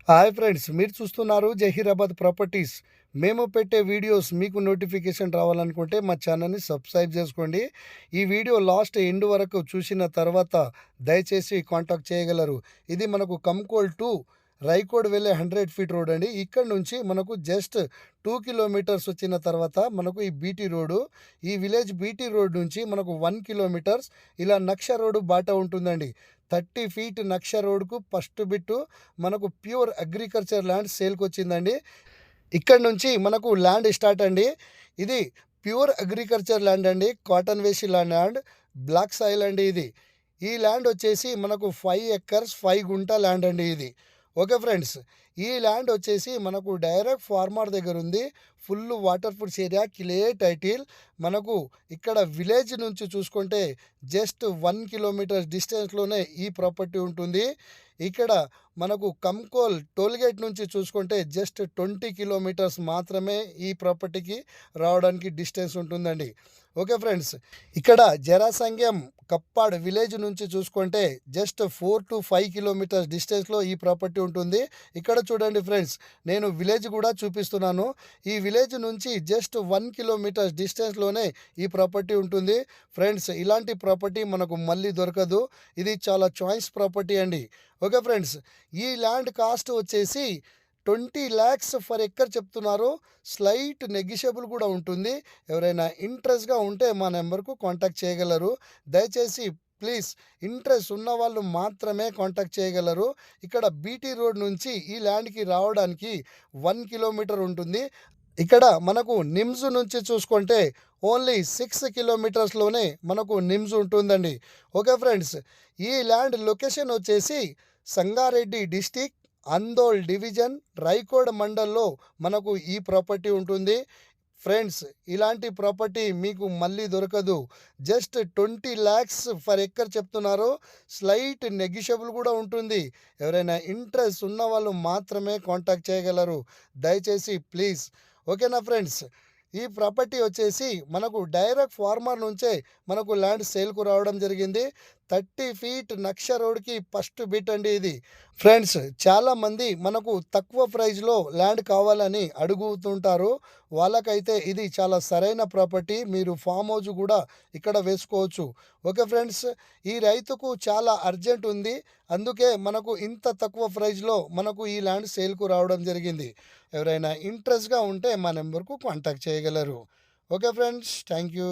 Hi friends, మీరు చూస్తున్నారు Zaheerabad properties. మేము పెట్టే వీడియోస్ మీకు నోటిఫికేషన్ రావాలనుకుంటే మా ఛానల్ని సబ్స్క్రైబ్ చేసుకోండి. ఈ వీడియో లాస్ట్ ఎండ్ వరకు చూసిన తర్వాత దయచేసి కాంటాక్ట్ చేయగలరు. ఇది మనకు కంకోల్ టు రైకోడ్ వెళ్ళే 100 ఫీట్ రోడ్ అండి. ఇక్కడ నుంచి మనకు జస్ట్ 2 కిలోమీటర్స్ వచ్చిన తర్వాత మనకు ఈ బీటీ రోడ్డు, ఈ విలేజ్ బీటీ రోడ్ నుంచి మనకు 1 కిలోమీటర్స్ ఇలా నక్ష రోడ్డు బాట ఉంటుందండి. 30 ఫీట్ నక్ష రోడ్కు ఫస్ట్ బిట్టు మనకు ప్యూర్ అగ్రికల్చర్ ల్యాండ్ సేల్కి వచ్చిందండి. ఇక్కడ నుంచి మనకు ల్యాండ్ స్టార్ట్ అండి. ఇది ప్యూర్ అగ్రికల్చర్ ల్యాండ్ అండి, కాటన్ వేసి ల్యాండ్, బ్లాక్ సాయిల్ అండి ఇది. ఈ ల్యాండ్ వచ్చేసి మనకు 5 ఎకర్స్ 5 గుంట ల్యాండ్ అండి ఇది. ఓకే ఫ్రెండ్స్, ఈ ల్యాండ్ వచ్చేసి మనకు డైరెక్ట్ ఫార్మర్ దగ్గర ఉంది. Full water proof area, clear title. మనకు ఇక్కడ విలేజ్ నుంచి చూసుకుంటే జస్ట్ 1 కిలోమీటర్ డిస్టెన్స్లోనే ఈ ప్రాపర్టీ ఉంటుంది. ఇక్కడ మనకు కంకోల్ టోల్గేట్ నుంచి చూసుకుంటే జస్ట్ 20 కిలోమీటర్స్ మాత్రమే ఈ ప్రాపర్టీకి రావడానికి డిస్టెన్స్ ఉంటుందండి. ఓకే ఫ్రెండ్స్, ఇక్కడ జరాసంగ్యం కప్పాడ్ విలేజ్ నుంచి చూసుకుంటే జస్ట్ 4 to 5 కిలోమీటర్స్ డిస్టెన్స్లో ఈ ప్రాపర్టీ ఉంటుంది. ఇక్కడ చూడండి ఫ్రెండ్స్, నేను విలేజ్ కూడా చూపిస్తున్నాను. ఈ విలేజ్ నుంచి జస్ట్ 1 కిలోమీటర్స్ డిస్టెన్స్లోనే ఈ ప్రాపర్టీ ఉంటుంది. ఫ్రెండ్స్, ఇలాంటి ప్రాపర్టీ మనకు మళ్ళీ దొరకదు. ఇది చాలా చాయిస్ ప్రాపర్టీ అండి. ఓకే ఫ్రెండ్స్, ఈ ల్యాండ్ కాస్ట్ వచ్చేసి 20 lakhs ఫర్ ఎకర్ చెప్తున్నారు. స్లైట్ నెగిషియబుల్ కూడా ఉంటుంది. ఎవరైనా ఇంట్రెస్ట్గా ఉంటే మా నెంబర్కు కాంటాక్ట్ చేయగలరు. దయచేసి ప్లీజ్ ఇంట్రెస్ట్ ఉన్న వాళ్ళు మాత్రమే కాంటాక్ట్ చేయగలరు. ఇక్కడ బీటీ రోడ్ నుంచి ఈ ల్యాండ్కి రావడానికి 1 కిలోమీటర్ ఉంటుంది. ఇక్కడ మనకు నిమ్స్ నుంచి చూసుకుంటే ఓన్లీ 6 కిలోమీటర్స్లోనే మనకు నిమ్స్ ఉంటుందండి. ఓకే ఫ్రెండ్స్, ఈ ల్యాండ్ లొకేషన్ వచ్చేసి సంగారెడ్డి డిస్టిక్, అందోల్ డివిజన్, రైకోడ్ మండల్లో మనకు ఈ ప్రాపర్టీ ఉంటుంది. ఫ్రెండ్స్, ఇలాంటి ప్రాపర్టీ మీకు మళ్ళీ దొరకదు. జస్ట్ 20 lakhs ఫర్ ఎకర్ చెప్తున్నారు. స్లైట్ నెగిషియబుల్ కూడా ఉంటుంది. ఎవరైనా ఇంట్రెస్ట్ ఉన్న వాళ్ళు మాత్రమే కాంటాక్ట్ చేయగలరు. దయచేసి ప్లీజ్. ఓకేనా ఫ్రెండ్స్, ఈ ప్రాపర్టీ వచ్చేసి మనకు డైరెక్ట్ ఫార్మర్ నుంచే మనకు ల్యాండ్ సేల్కు రావడం జరిగింది. 30 ఫీట్ నక్ష రోడ్కి ఫస్ట్ బిట్ అండి ఇది. ఫ్రెండ్స్, చాలామంది మనకు తక్కువ ప్రైస్లో ల్యాండ్ కావాలని అడుగుతుంటారు. వాళ్ళకైతే ఇది చాలా సరైన ప్రాపర్టీ. మీరు ఫామ్ హౌస్ కూడా ఇక్కడ వేసుకోవచ్చు. ఓకే ఫ్రెండ్స్, ఈ రైతుకు చాలా అర్జెంట్ ఉంది. అందుకే మనకు ఇంత తక్కువ ప్రైస్లో మనకు ఈ ల్యాండ్ సేల్కు రావడం జరిగింది. ఎవరైనా ఇంట్రెస్ట్గా ఉంటే మా నెంబర్కు కాంటాక్ట్ చేయగలరు. Okay friends, thank you.